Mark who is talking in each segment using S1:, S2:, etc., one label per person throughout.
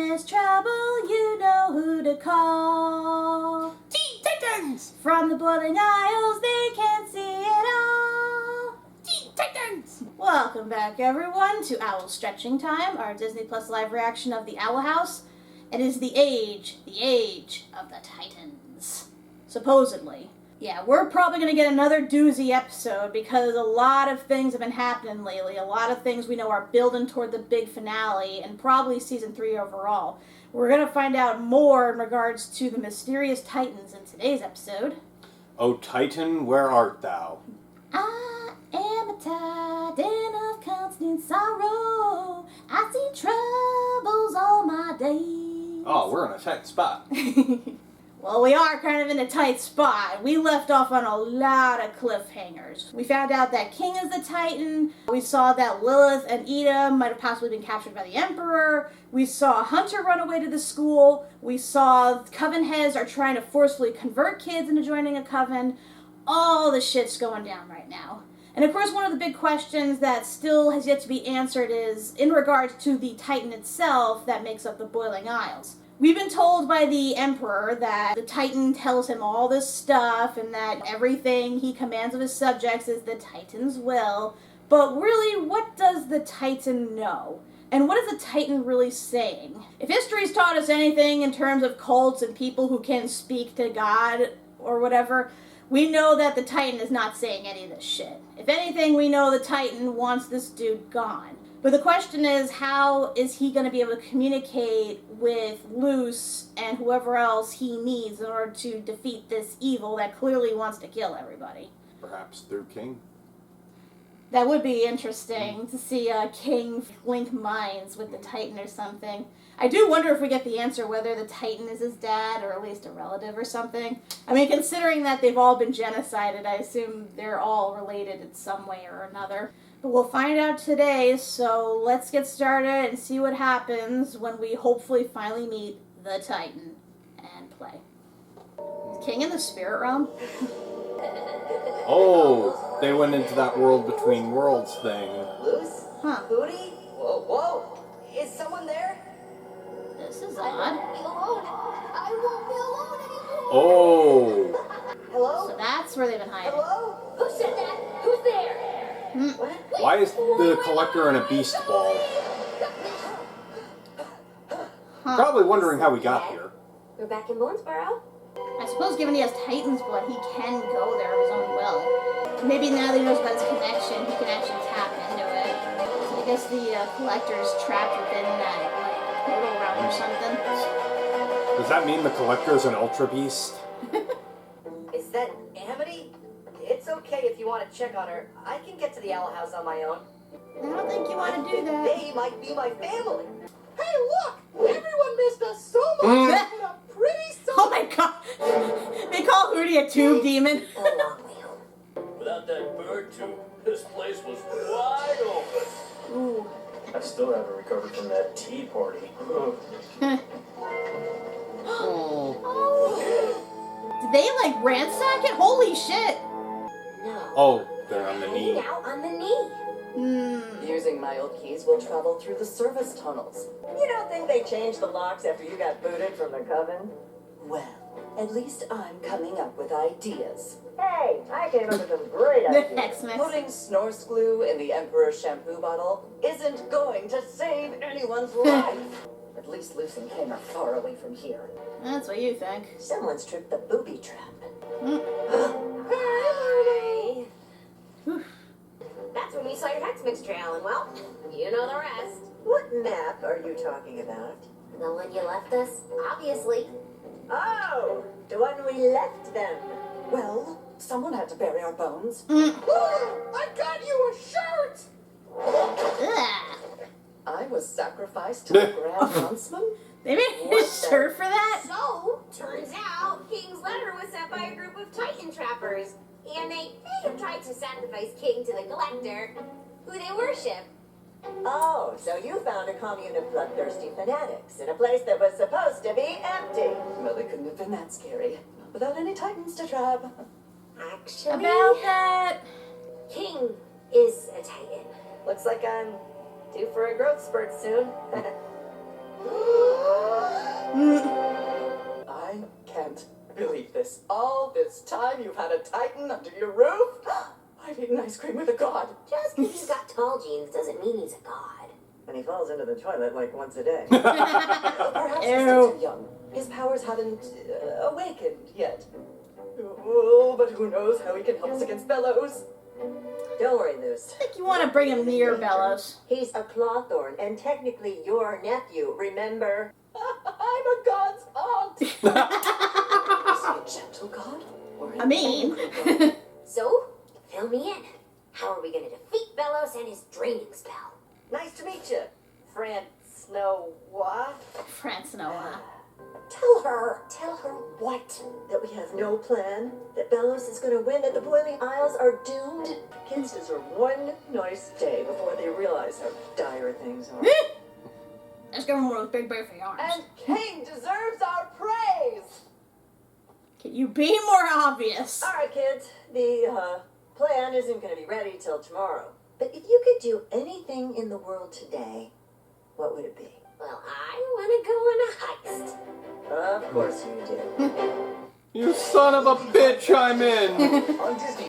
S1: there's trouble, you know who to call.
S2: Teen Titans!
S1: From the boiling isles, they can see it all.
S2: Teen Titans!
S1: Welcome back, everyone, to Owl Stretching Time, our Disney Plus live reaction of the Owl House. It is the age of the Titans. Supposedly. Yeah, we're probably going to get another doozy episode because a lot of things have been happening lately. A lot of things we know are building toward the big finale and probably season 3 overall. We're going to find out more in regards to the mysterious Titans in today's episode.
S3: O Titan, where art thou?
S1: I am a Titan of constant sorrow. I see troubles all my days.
S3: Oh, we're in a tight spot.
S1: Well, we are kind of in a tight spot. We left off on a lot of cliffhangers. We found out that King is the Titan. We saw that Lilith and Eda might have possibly been captured by the Emperor. We saw Hunter run away to the school. We saw Coven heads are trying to forcefully convert kids into joining a coven. All the shit's going down right now. And of course, one of the big questions that still has yet to be answered is in regards to the Titan itself that makes up the Boiling Isles. We've been told by the Emperor that the Titan tells him all this stuff and that everything he commands of his subjects is the Titan's will. But really, what does the Titan know? And what is the Titan really saying? If history's taught us anything in terms of cults and people who can speak to God or whatever, we know that the Titan is not saying any of this shit. If anything, we know the Titan wants this dude gone. But the question is, how is he going to be able to communicate with Luz and whoever else he needs in order to defeat this evil that clearly wants to kill everybody?
S3: Perhaps through King?
S1: That would be interesting to see King link minds with the Titan or something. I do wonder if we get the answer whether the Titan is his dad or at least a relative or something. I mean, considering that they've all been genocided, I assume they're all related in some way or another. But we'll find out today, so let's get started and see what happens when we hopefully finally meet the Titan and play. King in the spirit realm?
S3: Oh, they went into that world between worlds thing.
S4: Luz?
S1: Huh.
S4: Booty? Whoa, whoa! Is someone there?
S1: This is
S4: I
S1: odd.
S4: won't be alone. I won't be alone anymore.
S3: Oh!
S4: Hello?
S1: So that's where they've been hiding.
S4: Hello? Who said that? Who's there? What?
S3: Why is the Collector in a beast ball?
S1: Huh.
S3: Probably wondering how we got here.
S4: We're back in Bonesboro.
S1: I suppose given he has Titan's blood, he can go there of his own will. Maybe now that he knows about his connection, he can actually tap into it. So I guess the Collector's trapped within that, like, portal realm or something.
S3: Does that mean the Collector's an Ultra Beast?
S4: Is that Amity? It's okay if you want to check on her. I can get to the Owl House on my own.
S1: I don't think you want to do that.
S4: They might be my family. Hey, look! Everyone missed us so much. They put up pretty solid.
S1: Oh my god! They call Hootie a tube demon.
S5: Without that bird tube, this place was wide open.
S1: Ooh.
S5: I still haven't recovered from that tea party.
S1: Did they, like, ransack it? Holy shit!
S4: No.
S3: Oh, they're on the knee.
S4: Hanging out on the knee.
S6: Using my old keys, we'll travel through the service tunnels.
S7: You don't think they changed the locks after you got booted from the coven?
S6: Well, at least I'm coming up with ideas.
S7: Hey, I came up with some great
S1: The
S7: ideas.
S1: Xmas.
S6: Putting Snorse glue in the Emperor's shampoo bottle isn't going to save anyone's life. At least Luz and King are far away from here.
S1: That's what you think.
S6: Someone's tripped the booby trap.
S4: Hi. That's when we saw your hex mix trail, and well, you know the rest.
S7: What map are you talking about?
S4: The one you left us, obviously.
S7: Oh, the one we left them.
S6: Well, someone had to bury our bones.
S4: I got you a shirt!
S1: Ugh.
S6: I was sacrificed to the Grand Huntsman.
S1: They made a shirt for that?
S4: So, turns out, King's letter was sent by a group of Titan trappers. And they may have tried to sacrifice King to the Collector, who they worship.
S7: Oh, so you found a commune of bloodthirsty fanatics in a place that was supposed to be empty.
S6: Well, it couldn't have been that scary. Not without any Titans to trap.
S4: Actually,
S1: About that.
S4: King is a Titan.
S7: Looks like I'm due for a growth spurt soon.
S6: this? All this time you've had a Titan under your roof? I've eaten ice cream with a god.
S4: Just because he's got tall genes doesn't mean he's a god.
S7: And he falls into the toilet like once a day.
S6: Perhaps he's still too young. His powers haven't awakened yet. Oh, but who knows how he can help us against Bellows.
S7: Don't worry, Luz.
S1: I think you want to bring him near Bellows.
S7: He's a Clawthorn and technically your nephew, remember?
S6: I'm a god's aunt. Is he a gentle god? Or an
S1: I mean,
S6: angry god?
S4: So, fill me in. How are we going to defeat Bellows and his draining spell?
S7: Nice to meet you, Francois.
S1: Francois.
S7: Tell her what? That we have no plan, that Bellows is going to win, that the Boiling Isles are doomed. Kids deserve one nice day before they realize how dire things are.
S1: Let's give him one of those big beefy arms.
S6: And King deserves our praise.
S1: Can you be more obvious?
S7: All right, kids, the plan isn't going to be ready till tomorrow. But if you could do anything in the world today, what would it be?
S4: Well, I want to go on a heist.
S7: Of course you do.
S3: You son of a bitch, I'm in!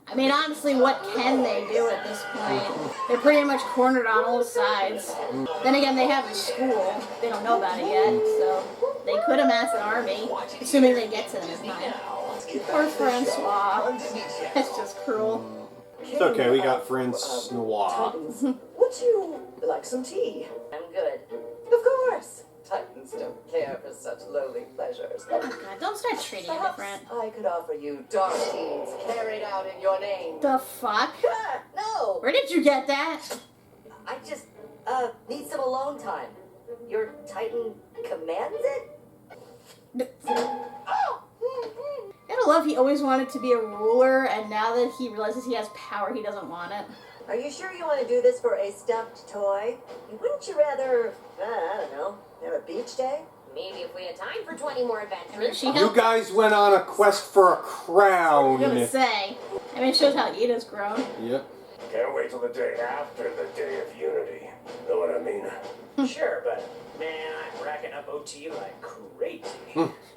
S1: I mean, honestly, what can they do at this point? They're pretty much cornered on all sides. Then again, they have a school. They don't know about it yet, so they could amass an army, assuming they get to them in time. Poor Francois. That's just cruel.
S3: It's okay, we got Francois.
S6: Titans, would you like some tea?
S7: I'm good.
S6: Of course. Titans don't care for such lowly pleasures.
S1: Oh god, don't start treating it
S6: Perhaps
S1: different.
S6: I could offer you dark deeds carried out in your name.
S1: The fuck?
S6: Ah, no!
S1: Where did you get that?
S7: I just, need some alone time. Your Titan commands it?
S1: Gotta love he always wanted to be a ruler, and now that he realizes he has power, he doesn't want it.
S7: Are you sure you want to do this for a stuffed toy? Wouldn't you rather, I don't know, have a beach day?
S4: Maybe if we had time for 20 more adventures.
S1: She
S3: You
S1: helped.
S3: guys went on a quest for a
S1: I
S3: crown.
S1: was gonna say. I mean, it shows how Eda's grown.
S3: Yep.
S5: Can't wait till the day after the Day of Unity. Know what I mean?
S8: Sure, but man, I'm racking up OT like crazy.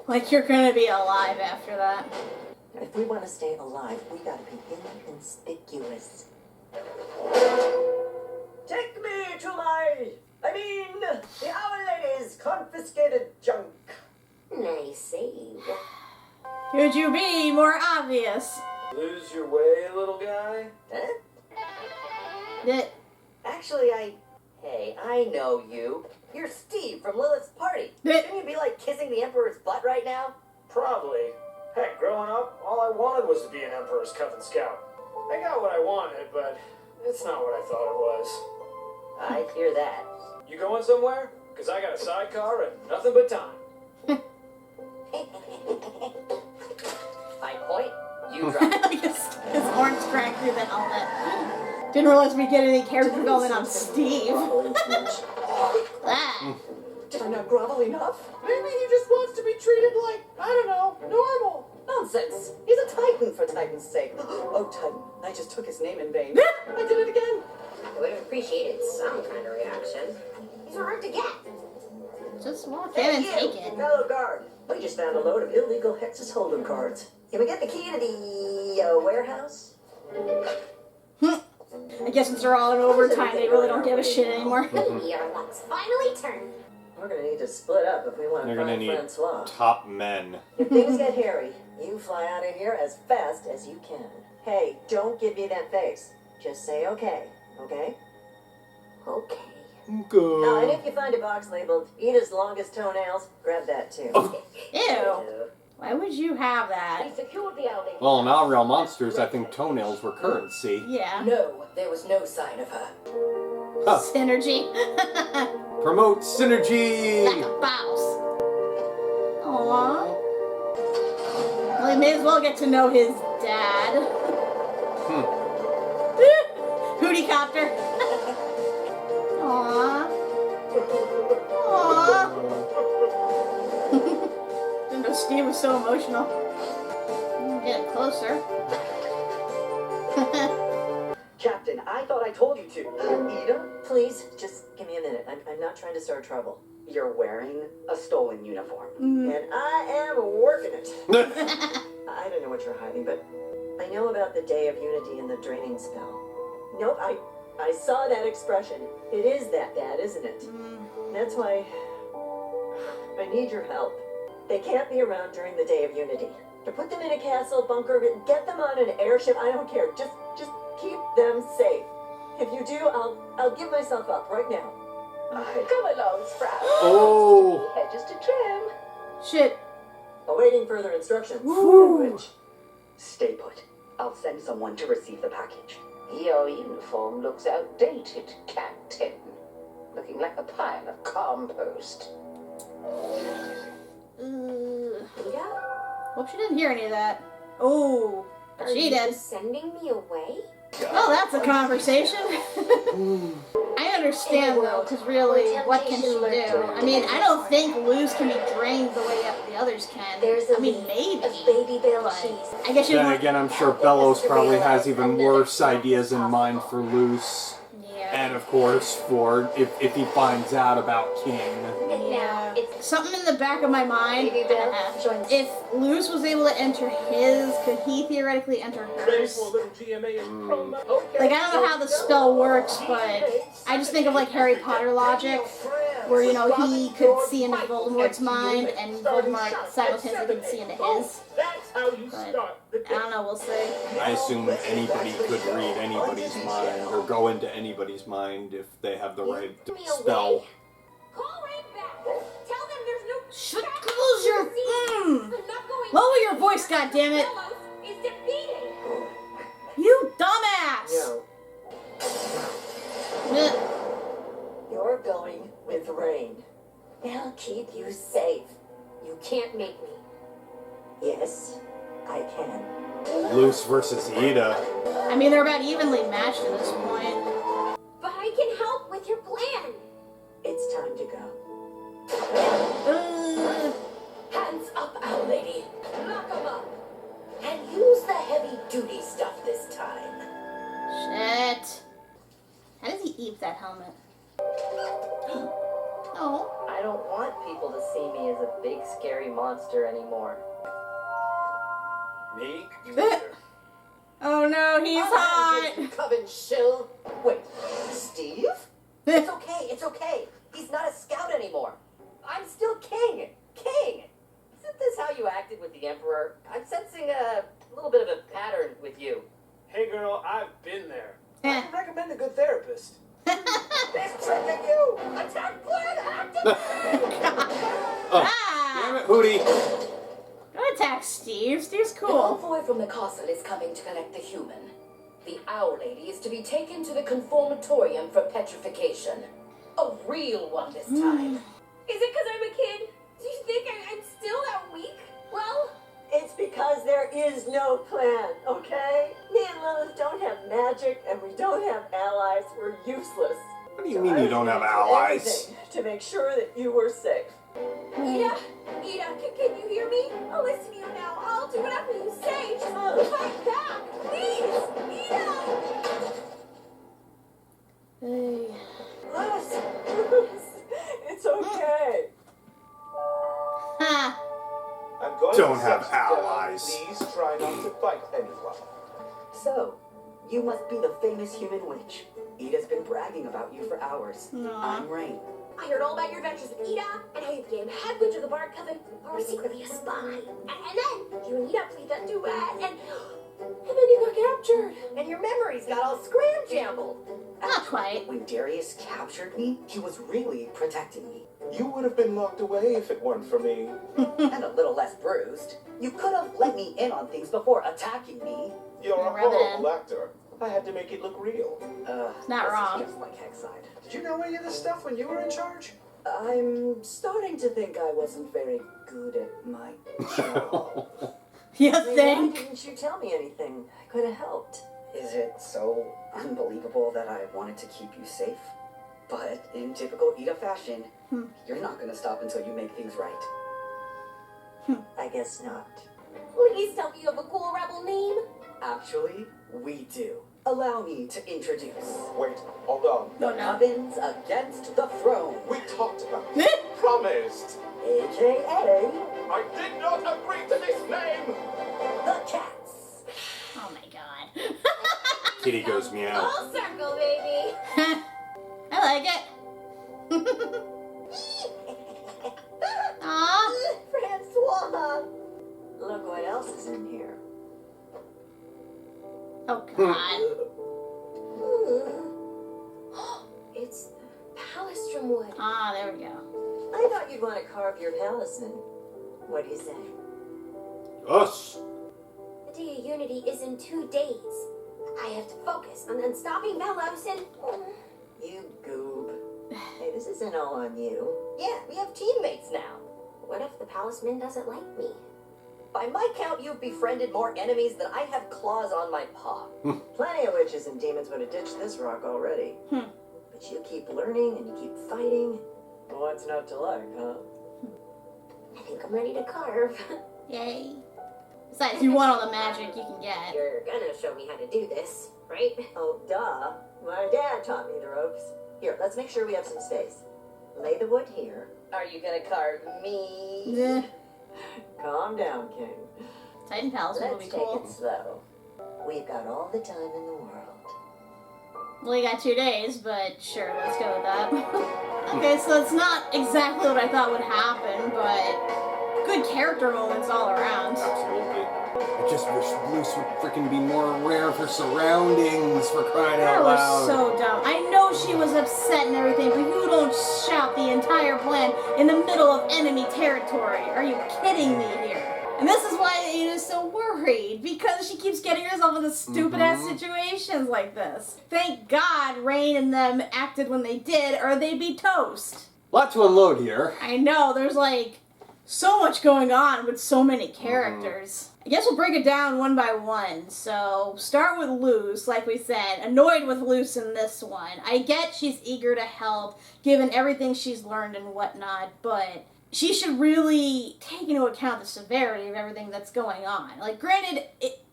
S1: Like you're gonna be alive after that.
S7: If we want to stay alive, we gotta be inconspicuous. Take me to the Our Lady's confiscated junk.
S4: Nice save.
S1: Could you be more obvious?
S8: Lose your way, little guy?
S7: Huh?
S1: That
S7: Actually, Hey, I know you. You're Steve from Lilith's party. Shouldn't you be like kissing the Emperor's butt right now?
S8: Probably. Heck, growing up, all I wanted was to be an Emperor's Coven Scout. I got what I wanted, but it's not what I thought it was.
S7: I hear that.
S8: You going somewhere? Because I got a sidecar and nothing but time.
S7: I point, you drop.
S1: like his horns cracked through the helmet. Didn't realize we'd get any character development on Steve. Ah.
S6: Did I not grovel enough? Maybe he just wants to be treated like, I don't know, normal. Nonsense. He's a Titan for Titan's sake. Oh, Titan, I just took his name in vain. I did it again.
S4: I would have appreciated some kind of reaction. These are hard to get.
S1: Just walk in and take it.
S7: Fellow guard. We just found a load of illegal Hexus Hold'em cards. Can we get the key to the warehouse?
S1: I guess since they're all in overtime, they really don't give a shit anymore.
S4: Maybe our luck's finally turned.
S7: We're gonna need to split up if we want
S3: They're
S7: to
S3: gonna
S7: find
S3: need
S7: Francois.
S3: top men.
S7: If things get hairy, you fly out of here as fast as you can. Hey, don't give me that face. Just say okay, okay?
S4: Okay.
S3: Good.
S7: Oh, and if you find a box labeled Eda's longest toenails, grab that too.
S1: Ew. Why would you have that?
S4: We secured the outing.
S3: Well, in Our Real Monsters, I think toenails were currency.
S1: Yeah.
S6: No, there was no sign of her.
S3: Huh.
S1: Synergy.
S3: Promote synergy!
S1: Like a mouse. Aww. Well, he may as well get to know his dad. Hootie-copter. Aww. Aww. Didn't know Steve was so emotional. Get closer.
S7: Captain, I thought I told you to. Eda, please, just give me a minute. I'm not trying to start trouble. You're wearing a stolen uniform. And I am working it. I don't know what you're hiding, but I know about the Day of Unity and the draining spell. Nope, I saw that expression. It is that bad, isn't it? That's why I need your help. They can't be around during the Day of Unity. To put them in a castle, bunker, get them on an airship, I don't care. Just keep them safe. If you do, I'll give myself up right now.
S6: Come along, Sprout.
S3: Oh!
S6: Hedges to trim.
S1: Shit.
S7: Awaiting further instructions.
S6: Which? Stay put. I'll send someone to receive the package.
S2: Your uniform looks outdated, Captain. Looking like a pile of compost.
S4: Eda?
S1: Hope she didn't hear any of that. Oh, but
S4: Are
S1: she
S4: you
S1: did.
S4: sending me away?
S1: Oh, that's a conversation. I understand though, because really, what can she do? I mean, I don't think Luz can be drained the way the others can. I mean, maybe.
S4: Baby Bell
S1: But
S4: cheese.
S1: I guess you
S3: Then
S1: want.
S3: again, I'm sure Bellows probably has even worse ideas in mind for Luz.
S1: Yeah.
S3: And of course, for if he finds out about King.
S1: Yeah.
S4: It's
S1: Something in the back of my mind.
S7: Baby Bell joins.
S1: If Luz was able to enter his, could he theoretically enter hers? Like, I don't know how the spell works, but I just think of like Harry Potter logic, where, you know, he could see into Voldemort's mind, and Voldemort simultaneously could see into his.
S5: That's how you
S1: But
S5: start the
S1: I don't know, we'll see.
S3: I assume anybody could read anybody's mind or go into anybody's mind if they have the right spell.
S4: call right back. Tell them there's no
S1: Shut, close your.
S4: I'm not going.
S1: Lower your voice, goddammit!
S4: Bellows is defeated.
S1: You dumbass!
S7: No. You're going with Rain. They'll keep you safe.
S4: You can't make me.
S7: Yes, I can.
S3: Luz versus Eda.
S1: I mean, they're about evenly matched at this point.
S4: But I can help with your plan.
S7: It's time to go.
S6: Hands up, Owl Lady. Lock 'em up. And use the heavy-duty stuff this time.
S1: Shit. How does he eat that helmet? Oh.
S9: I don't want people to see me as a big scary monster anymore.
S5: Me? Neither.
S1: Oh no, he's hot!
S6: Coven shill. Wait, Steve? It's okay, it's okay. He's not a scout anymore. I'm still king. King!
S9: Isn't this how you acted with the Emperor? I'm sensing a little bit of a pattern with you.
S8: Hey girl, I've been there.
S1: Eh.
S8: I recommend a good therapist.
S6: He's tricking you! Attack plan activated!
S3: Damn
S1: Ah!
S3: it, Hootie.
S1: Don't attack Steve. Steve's
S6: The
S1: cool.
S6: envoy from the castle is coming to collect the human. The Owl Lady is to be taken to the conformatorium for petrification. A real one this time.
S4: Is it because I'm a kid? Do you think I'm still that weak? Well,
S7: It's because there is no plan, okay? Me and Lilith don't have magic, and we don't have allies. We're useless.
S3: What do you mean you don't have allies?
S7: Everything to make sure that you were safe.
S4: Eda, can you hear me? I'll listen to you now. I'll do whatever you say. Just fight back, please, Eda.
S1: Hey.
S7: Lilith, it's okay.
S1: Ha!
S5: I'm going
S3: Don't
S5: to
S3: have
S5: sit down.
S3: allies.
S5: Please try not to fight anyone.
S7: So, you must be the famous human witch. Eda's been bragging about you for hours.
S1: Aw.
S7: I'm Rain.
S4: I heard all about your adventures with Eda, and how you became head witch of the Bard Coven, or secretly a spy. And then you and Eda played that duet, and then you got captured.
S6: And your memories got all scram-jambled.
S1: Not quite.
S7: When Darius captured me, he was really protecting me.
S5: You would have been locked away if it weren't for me.
S7: And a little less bruised. You could have let me in on things before attacking me.
S5: You're a
S1: Rub it
S5: horrible actor. I had to make it look real.
S1: Not wrong.
S7: This is just like Hexside.
S8: Did you know any of this stuff when you were in charge?
S7: I'm starting to think I wasn't very good at my job.
S1: You
S7: Why
S1: think?
S7: didn't you tell me anything? I could have helped. Is it so unbelievable that I wanted to keep you safe? But in typical Eda fashion, you're not going to stop until you make things right. I guess not.
S4: Please tell me you have a cool rebel name.
S7: Actually, we do. Allow me to introduce.
S5: Wait, hold on.
S7: The Nubbins against the throne.
S5: We talked about it. Promised.
S7: AKA
S5: I did not agree to this name.
S7: the
S4: Full circle, baby.
S1: I like it. Aww.
S7: Francois! Look what else is in here.
S1: Oh, God.
S4: It's palistrom wood.
S1: Ah, there we go.
S7: I thought you'd want to carve your palisman. What do you say?
S3: Us.
S4: The Day of Unity is in 2 days. I have to focus on stopping Velos and...
S7: You goob. Hey, this isn't all on you.
S9: Yeah, we have teammates now.
S4: What if the palisman doesn't like me?
S9: By my count, you've befriended more enemies than I have claws on my paw.
S7: Plenty of witches and demons would have ditched this rock already. But you keep learning and you keep fighting. What's not to like, huh?
S4: I think I'm ready to carve.
S1: Yay. Besides, you want all the magic you can get.
S4: You're gonna show me how to do this, right?
S7: Oh, duh. My dad taught me the ropes. Here, let's make sure we have some space. Lay the wood here.
S9: Are you gonna carve me?
S1: Yeah.
S7: Calm down, King.
S1: Titan Palisman would be
S7: Let's take
S1: cool.
S7: it slow. We've got all the time in the world.
S1: Well, you got 2 days, but sure, let's go with that. Okay, so it's not exactly what I thought would happen, but good character moments all around.
S3: Absolutely. I just wish Luce would freaking be more aware of her surroundings, for crying
S1: That
S3: out
S1: was
S3: loud.
S1: so dumb. I know she was upset and everything, but you don't shout the entire plan in the middle of enemy territory. Are you kidding me here? And this is why Ada's so worried, because she keeps getting herself into stupid-ass situations like this. Thank God Rain and them acted when they did, or they'd be toast.
S3: Lot to unload here.
S1: I know, there's like so much going on with so many characters. I guess we'll break it down one by one. So, start with Luz, like we said. Annoyed with Luz in this one. I get she's eager to help, given everything she's learned and whatnot, but she should really take into account the severity of everything that's going on. Like, granted,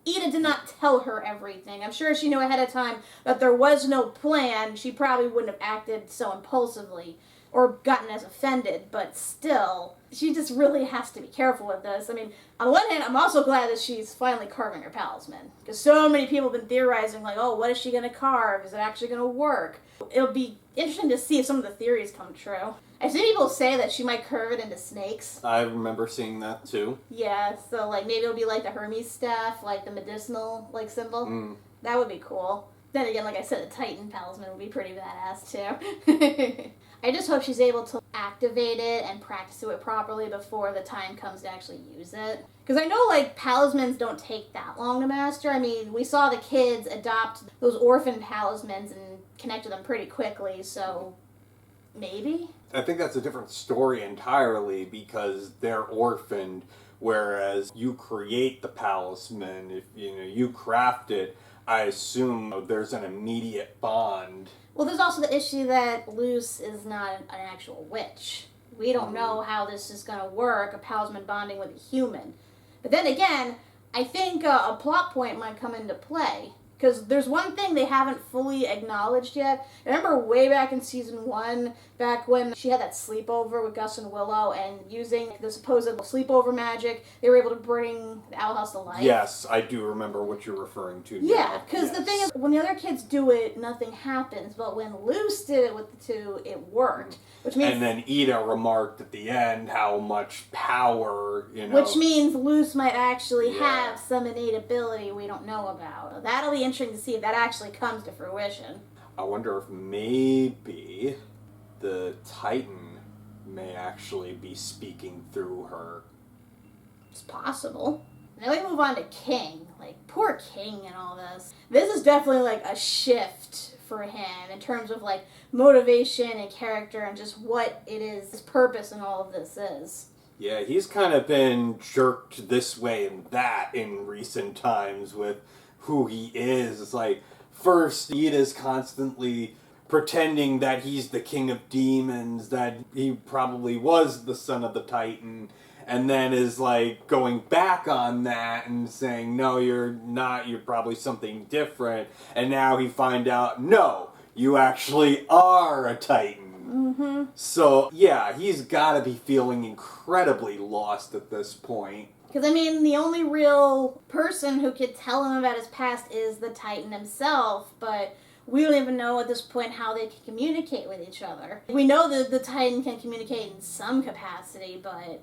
S1: Eda did not tell her everything. I'm sure she knew ahead of time that there was no plan. She probably wouldn't have acted so impulsively or gotten as offended, but still, she just really has to be careful with this. I mean, on the one hand, I'm also glad that she's finally carving her palisman, because so many people have been theorizing, like, oh, what is she going to carve? Is it actually going to work? It'll be interesting to see if some of the theories come true. I've seen people say that she might curve it into snakes.
S3: I remember seeing that too.
S1: Yeah, so, like, maybe it'll be like the Hermes staff, like the medicinal, like, symbol. That would be cool. Then again, like I said, the Titan talisman would be pretty badass, too. I just hope she's able to activate it and practice it properly before the time comes to actually use it. Because I know, like, palismans don't take that long to master. I mean, we saw the kids adopt those orphan palismans and connect to them pretty quickly, so maybe?
S3: I think that's a different story entirely, because they're orphaned, whereas you create the palisman, if you craft it, I assume there's an immediate bond.
S1: Well, there's also the issue that Luz is not an actual witch. We don't know how this is going to work, a palisman bonding with a human. But then again, I think a plot point might come into play. Because there's one thing they haven't fully acknowledged yet. I remember way back in season 1, back when she had that sleepover with Gus and Willow, and using the supposed sleepover magic, they were able to bring the Owl House to life.
S3: Yes, I do remember what you're referring to now.
S1: Yeah, because the thing is, when the other kids do it, nothing happens. But when Luz did it with the two, it worked. Which means,
S3: and then Eda remarked at the end how much power,
S1: which means Luz might actually have some innate ability we don't know about. That'll be interesting to see if that actually comes to fruition.
S3: I wonder if maybe the Titan may actually be speaking through her.
S1: It's possible. Now we move on to King. Like, poor King and all this. This is definitely like a shift for him in terms of like motivation and character and just what it is, his purpose in all of this is.
S3: Yeah, he's kind of been jerked this way and that in recent times with who he is. It's like, first, Eda's constantly pretending that he's the king of demons, that he probably was the son of the Titan, and then is like going back on that and saying, no, you're not, you're probably something different, and now he find out, no, you actually are a Titan.
S1: Mm-hmm.
S3: So, yeah, he's gotta be feeling incredibly lost at this point.
S1: Because, I mean, the only real person who could tell him about his past is the Titan himself, but we don't even know at this point how they can communicate with each other. We know that the Titan can communicate in some capacity, but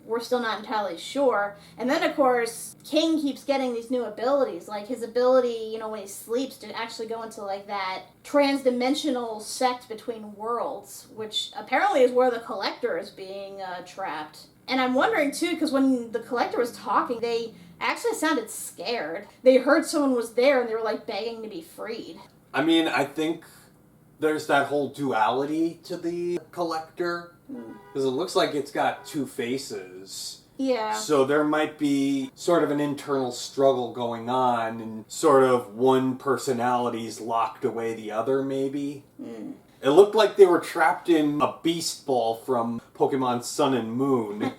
S1: we're still not entirely sure. And then, of course, King keeps getting these new abilities, like his ability, you know, when he sleeps to actually go into, like, that trans-dimensional sect between worlds, which apparently is where the Collector is being trapped. And I'm wondering, too, because when the Collector was talking, they actually sounded scared. They heard someone was there, and they were, like, begging to be freed.
S3: I mean, I think there's that whole duality to the Collector. Because it looks like it's got two faces.
S1: Yeah.
S3: So there might be sort of an internal struggle going on, and sort of one personality's locked away the other, maybe. It looked like they were trapped in a beast ball from Pokemon Sun and Moon.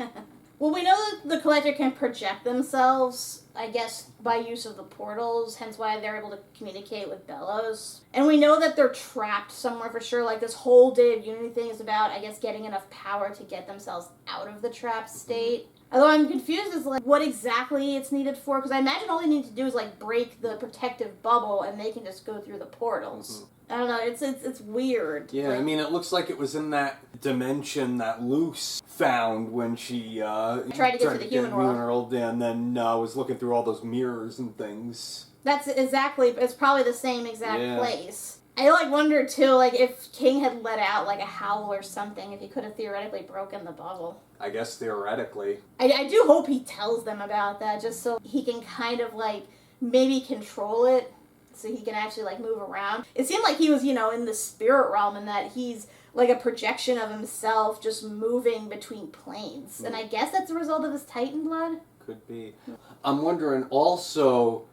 S1: Well, we know that the Collector can project themselves, I guess, by use of the portals, hence why they're able to communicate with Bellows. And we know that they're trapped somewhere for sure. Like, this whole Day of Unity thing is about, I guess, getting enough power to get themselves out of the trapped state. Although I'm confused as, like, what exactly it's needed for, because I imagine all they need to do is, like, break the protective bubble and they can just go through the portals. I don't know, it's weird.
S3: Yeah,
S1: like,
S3: I mean, it looks like it was in that dimension that Luz found when she
S1: tried to get to the human world.
S3: And then was looking through all those mirrors and things.
S1: That's exactly, it's probably the same exact place. I, like, wonder, too, like, if King had let out, like, a howl or something, if he could have theoretically broken the bubble.
S3: I guess theoretically.
S1: I do hope he tells them about that, just so he can kind of, like, maybe control it, so he can actually, like, move around. It seemed like he was, you know, in the spirit realm, and that he's, like, a projection of himself just moving between planes. And I guess that's a result of his Titan blood?
S3: Could be. I'm wondering also,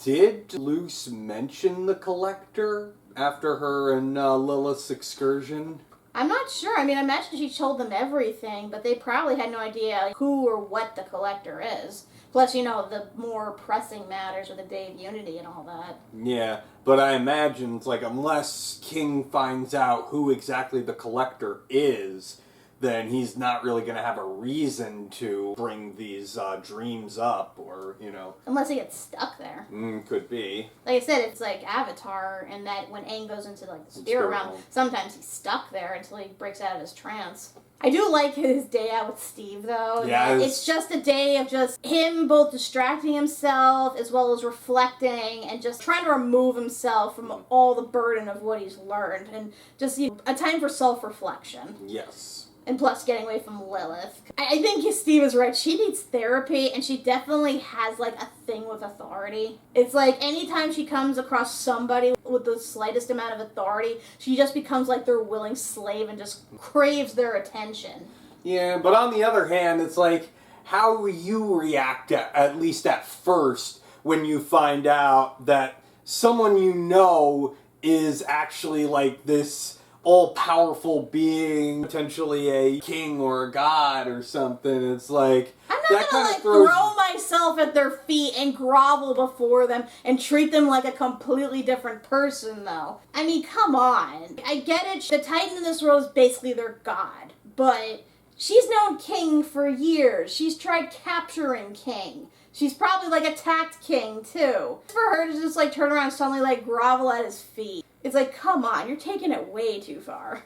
S3: did Luz mention the Collector after her and Lilith's excursion?
S1: I'm not sure. I mean, I imagine she told them everything, but they probably had no idea, like, who or what the Collector is. Plus, you know, the more pressing matters with the Day of Unity and all that.
S3: Yeah, but I imagine it's like, unless King finds out who exactly the Collector is, then he's not really going to have a reason to bring these dreams up, or, you know.
S1: Unless he gets stuck there.
S3: Could be.
S1: Like I said, it's like Avatar, and that when Aang goes into, like, the spirit realm, sometimes he's stuck there until he breaks out of his trance. I do like his day out with Steve, though.
S3: Yeah,
S1: it's just a day of just him both distracting himself as well as reflecting and just trying to remove himself from all the burden of what he's learned, and just, you know, a time for self-reflection.
S3: Yes.
S1: And plus getting away from Lilith. I think Steve is right. She needs therapy, and she definitely has, like, a thing with authority. It's like anytime she comes across somebody with the slightest amount of authority, she just becomes like their willing slave and just craves their attention.
S3: Yeah, but on the other hand, it's like, how will you react, at least at first, when you find out that someone you know is actually, like, this all-powerful being, potentially a king or a god or something? It's like,
S1: I'm not gonna, like, throw myself at their feet and grovel before them and treat them like a completely different person, though. I mean, come on. I get it, the Titan in this world is basically their god, but she's known King for years. She's tried capturing King. She's probably, like, attacked King, too. For her to just, like, turn around and suddenly, like, grovel at his feet. It's like, come on, you're taking it way too far.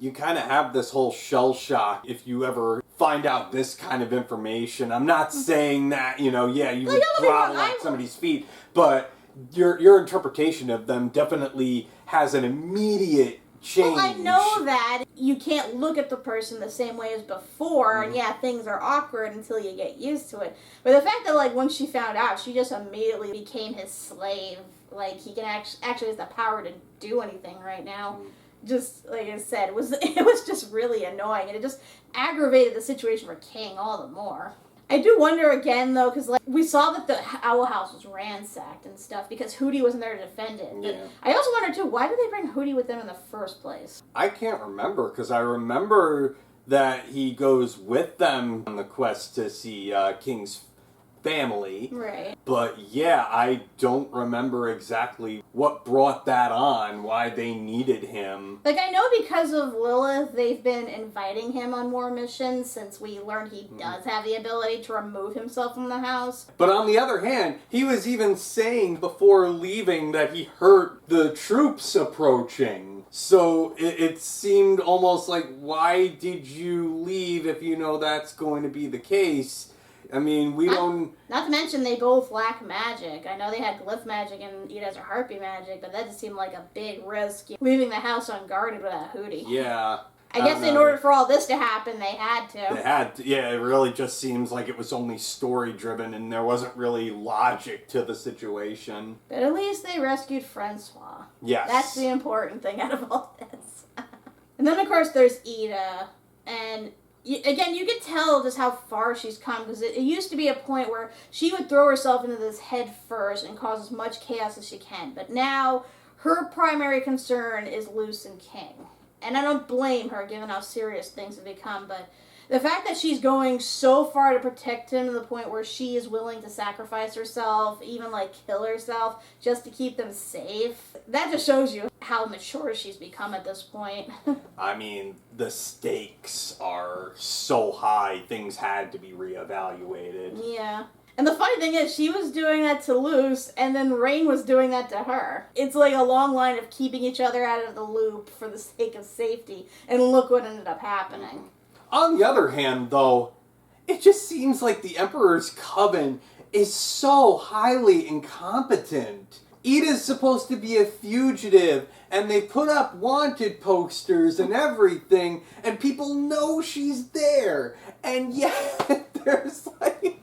S3: You kind of have this whole shell shock if you ever find out this kind of information. I'm not saying that, you know, yeah, you would grovel at somebody's feet, but your interpretation of them definitely has an immediate change.
S1: Well, I know that you can't look at the person the same way as before, and yeah, things are awkward until you get used to it. But the fact that, like, when she found out, she just immediately became his slave. Like, he can actually has the power to do anything right now. Just, like I said, it was just really annoying, and it just aggravated the situation for King all the more. I do wonder again, though, because, like, we saw that the Owl House was ransacked and stuff because Hootie wasn't there to defend it.
S3: Yeah.
S1: I also wonder, too, why did they bring Hootie with them in the first place?
S3: I can't remember, because I remember that he goes with them on the quest to see King's family.
S1: Right.
S3: But yeah, I don't remember exactly what brought that on, why they needed him.
S1: Like, I know because of Lilith, they've been inviting him on more missions since we learned he does have the ability to remove himself from the house.
S3: But on the other hand, he was even saying before leaving that he heard the troops approaching. So it seemed almost like, why did you leave if you know that's going to be the case? I mean, we don't...
S1: Not to mention they both lack magic. I know they had glyph magic and Eda has her harpy magic, but that just seemed like a big risk, leaving the house unguarded with a hootie.
S3: Yeah.
S1: I guess in order for all this to happen, they had to.
S3: They had to. Yeah, it really just seems like it was only story-driven and there wasn't really logic to the situation.
S1: But at least they rescued Francois.
S3: Yes.
S1: That's the important thing out of all this. And then, of course, there's Eda, and... Again, you could tell just how far she's come, because it used to be a point where she would throw herself into this head first and cause as much chaos as she can. But now, her primary concern is Luz and King. And I don't blame her, given how serious things have become, but the fact that she's going so far to protect him to the point where she is willing to sacrifice herself, even, like, kill herself, just to keep them safe, that just shows you how mature she's become at this point.
S3: I mean, the stakes are so high, things had to be reevaluated.
S1: Yeah. And the funny thing is, she was doing that to Luz, and then Rain was doing that to her. It's like a long line of keeping each other out of the loop for the sake of safety, and look what ended up happening.
S3: On the other hand, though, it just seems like the Emperor's Coven is so highly incompetent. Eda's supposed to be a fugitive, and they put up wanted posters and everything, and people know she's there. And yet, there's like...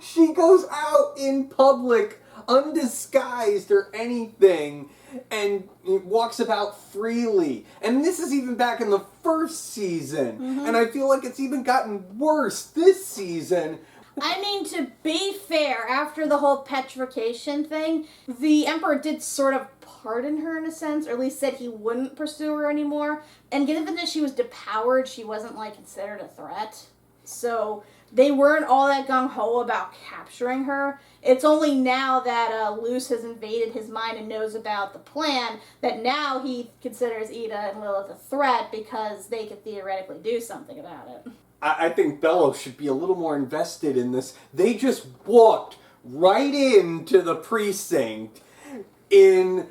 S3: She goes out in public, undisguised or anything, and walks about freely. And this is even back in the first season. Mm-hmm. And I feel like it's even gotten worse this season.
S1: I mean, to be fair, after the whole petrification thing, the Emperor did sort of pardon her in a sense, or at least said he wouldn't pursue her anymore. And given that she was depowered, she wasn't, like, considered a threat. So they weren't all that gung-ho about capturing her. It's only now that Luz has invaded his mind and knows about the plan that now he considers Eda and Lilith a threat because they could theoretically do something about it.
S3: I think Bellows should be a little more invested in this. They just walked right into the precinct in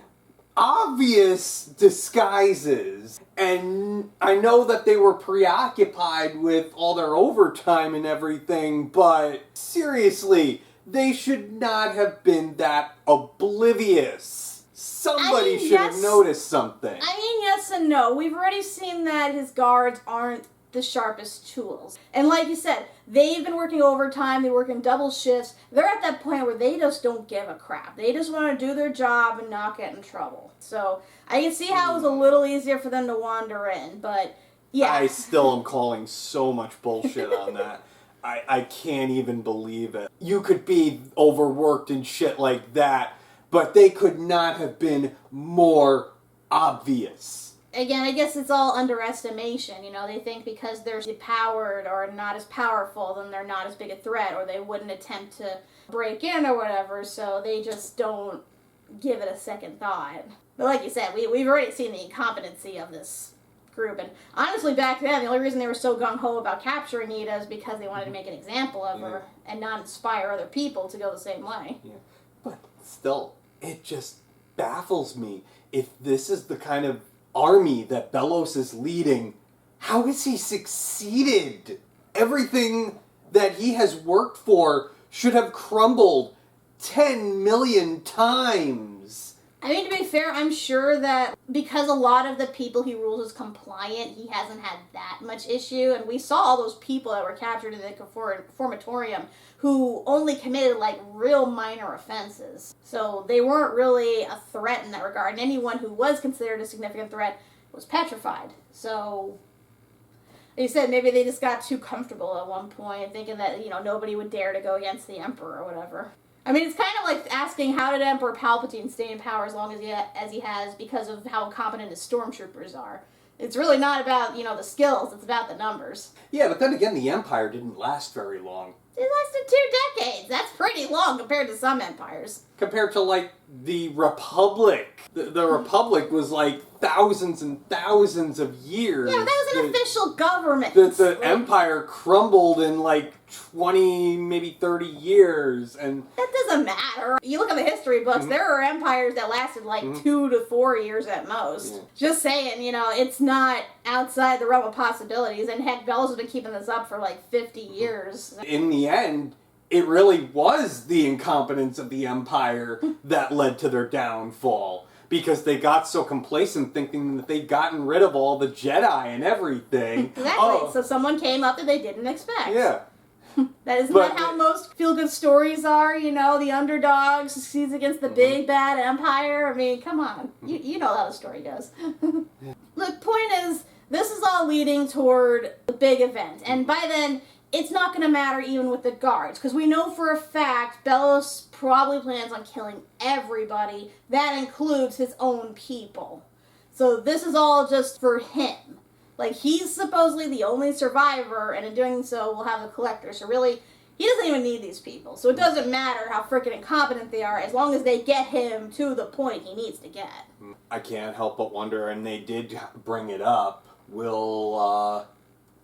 S3: obvious disguises. And I know that they were preoccupied with all their overtime and everything, but seriously, they should not have been that oblivious. Somebody should have noticed something.
S1: I mean, yes and no. We've already seen that his guards aren't the sharpest tools. And like you said, they've been working overtime, they work in double shifts. They're at that point where they just don't give a crap. They just want to do their job and not get in trouble. So I can see how it was a little easier for them to wander in, but yeah.
S3: I still am calling so much bullshit on that. I can't even believe it. You could be overworked and shit like that, but they could not have been more obvious.
S1: Again, I guess it's all underestimation. You know, they think because they're depowered or not as powerful, then they're not as big a threat, or they wouldn't attempt to break in or whatever, so they just don't give it a second thought. But like you said, we've already seen the incompetency of this group, and honestly, back then, the only reason they were so gung-ho about capturing Eda is because they wanted to make an example of her and not inspire other people to go the same way.
S3: Yeah. But still, it just baffles me. If this is the kind of army that Bellows is leading, how has he succeeded? Everything that he has worked for should have crumbled 10 million times.
S1: I mean, to be fair, I'm sure that because a lot of the people he rules is compliant, he hasn't had that much issue. And we saw all those people that were captured in the Formatorium who only committed, like, real minor offenses. So they weren't really a threat in that regard. And anyone who was considered a significant threat was petrified. So, like you said, maybe they just got too comfortable at one point, thinking that, you know, nobody would dare to go against the Emperor or whatever. I mean, it's kind of like asking, how did Emperor Palpatine stay in power as long as he has because of how incompetent his stormtroopers are? It's really not about, you know, the skills, it's about the numbers.
S3: Yeah, but then again, the Empire didn't last very long.
S1: It lasted 2 decades. That's pretty long compared to some empires.
S3: Compared to, like, the Republic. The Republic was, like, thousands and thousands of years.
S1: Yeah, but that was an official government.
S3: The Empire crumbled in, like, 20, maybe 30 years. And
S1: that doesn't matter. You look at the history books, there are empires that lasted, like, 2 to 4 years at most. Yeah. Just saying, you know, it's not outside the realm of possibilities. And heck, Bella's been keeping this up for, like, 50 years.
S3: In the end, it really was the incompetence of the Empire that led to their downfall. Because they got so complacent thinking that they'd gotten rid of all the Jedi and everything.
S1: Exactly. So someone came up that they didn't expect.
S3: Yeah.
S1: Isn't that how most feel-good stories are? You know, the underdog succeeds against the big, bad empire. I mean, come on. You know how the story goes. Look, point is, this is all leading toward the big event. And by then, it's not going to matter even with the guards. Because we know for a fact Bellos probably plans on killing everybody. That includes his own people. So this is all just for him. Like, he's supposedly the only survivor, and in doing so, we'll have the Collector. So really, he doesn't even need these people. So it doesn't matter how freaking incompetent they are, as long as they get him to the point he needs to get.
S3: I can't help but wonder, and they did bring it up, will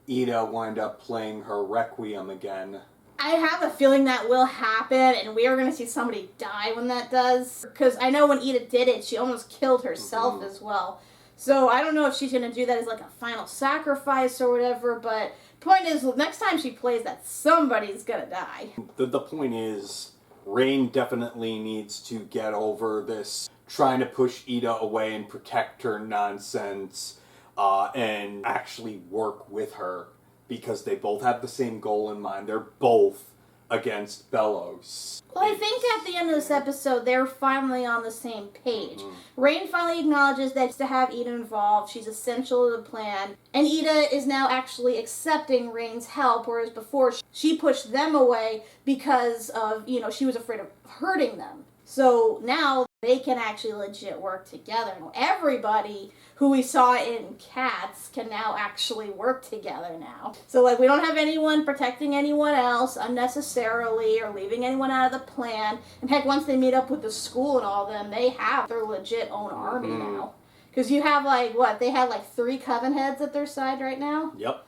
S3: Eda wind up playing her Requiem again?
S1: I have a feeling that will happen, and we are going to see somebody die when that does. Because I know when Eda did it, she almost killed herself as well. So I don't know if she's going to do that as like a final sacrifice or whatever, but point is, next time she plays that, somebody's going to die.
S3: The point is, Rain definitely needs to get over this trying to push Eda away and protect her nonsense, and actually work with her, because they both have the same goal in mind. They're both against Bellos.
S1: Well, I think at the end of this episode, they're finally on the same page. Rain finally acknowledges that to have Eda involved, she's essential to the plan, and Eda is now actually accepting Rain's help, whereas before she pushed them away because of, you know, she was afraid of hurting them. So now they can actually legit work together. Everybody who we saw in Cats can now actually work together now. So, like, we don't have anyone protecting anyone else unnecessarily or leaving anyone out of the plan. And heck, once they meet up with the school and all them, they have their legit own army now. Because you have, like, what? They have, like, 3 Coven heads at their side right now?
S3: Yep.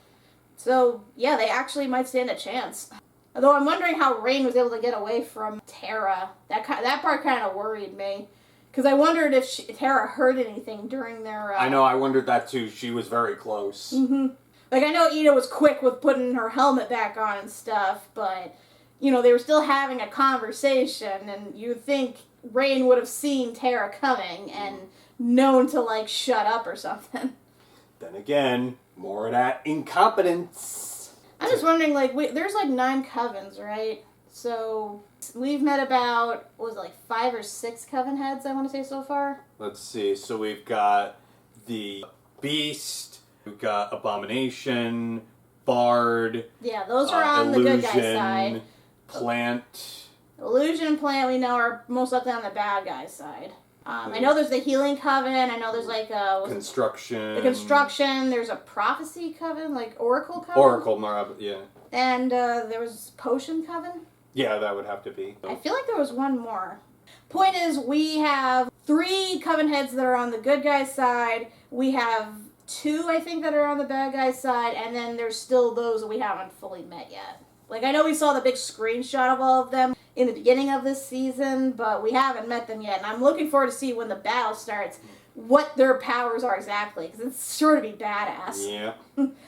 S1: So, yeah, they actually might stand a chance. Although I'm wondering how Rain was able to get away from Tara. That part kind of worried me. Because I wondered if Tara heard anything during their...
S3: I know, I wondered that too. She was very close.
S1: Like, I know Eda was quick with putting her helmet back on and stuff, but, you know, they were still having a conversation, and you'd think Rain would have seen Tara coming and known to, like, shut up or something.
S3: Then again, more of that incompetence.
S1: I'm just wondering, like, there's, like, 9 covens, right? So, we've met about, what was it, like 5 or 6 coven heads, I want to say, so far?
S3: Let's see. So we've got the Beast, we've got Abomination, Bard.
S1: Yeah, those are on the good guy side.
S3: Plant.
S1: Illusion and Plant, we know, are most likely on the bad guy side. I know there's the Healing Coven, I know there's like
S3: Construction.
S1: The Construction, there's a Prophecy Coven, like Oracle Coven?
S3: Oracle, yeah.
S1: And there was Potion Coven?
S3: Yeah, that would have to be.
S1: I feel like there was one more. Point is, we have 3 Coven heads that are on the good guy side, we have 2, I think, that are on the bad guy side, and then there's still those that we haven't fully met yet. Like, I know we saw the big screenshot of all of them in the beginning of this season, but we haven't met them yet. And I'm looking forward to see when the battle starts what their powers are exactly, because it's sure to be badass.
S3: Yeah.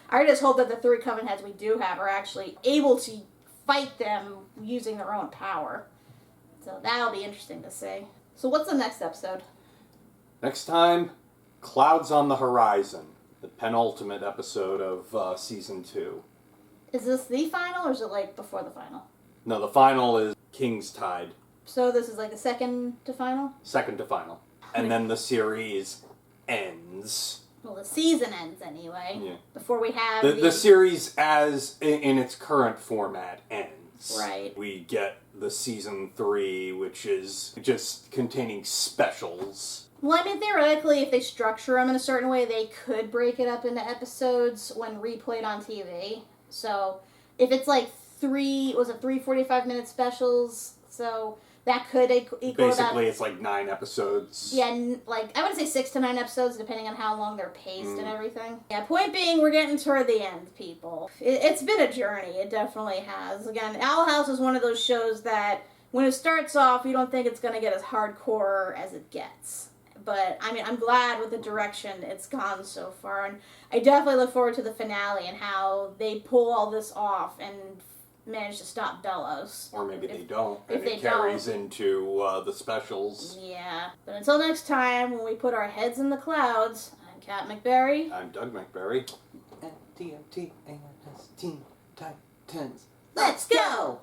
S1: I just hope that the 3 Coven heads we do have are actually able to fight them using their own power. So that'll be interesting to see. So what's the next episode?
S3: Next time, Clouds on the Horizon, the penultimate episode of Season 2.
S1: Is this the final, or is it, like, before the final?
S3: No, the final is King's Tide.
S1: So this is, like, the second to final?
S3: Second to final. And then the series ends.
S1: Well, the season ends anyway.
S3: Yeah.
S1: Before we have
S3: the series as in its current format ends.
S1: Right.
S3: We get the Season 3, which is just containing specials.
S1: Well, I mean, theoretically, if they structure them in a certain way, they could break it up into episodes when replayed on TV. So, if it's like three 45-minute specials, so that could equal
S3: Basically,
S1: about,
S3: it's like 9 episodes.
S1: yeah, like, I would say 6 to 9 episodes, depending on how long they're paced and everything. Yeah, point being, we're getting toward the end, people. It's been a journey, it definitely has. Again, Owl House is one of those shows that, when it starts off, you don't think it's going to get as hardcore as it gets. But, I mean, I'm glad with the direction it's gone so far, and I definitely look forward to the finale and how they pull all this off and manage to stop Bellows.
S3: Or maybe they don't,
S1: if
S3: and
S1: they
S3: it carries into the specials.
S1: Yeah. But until next time, when we put our heads in the clouds, I'm Kat McBerry.
S3: I'm Doug McBerry. And TMT, ANS Teen Titans.
S1: Let's go!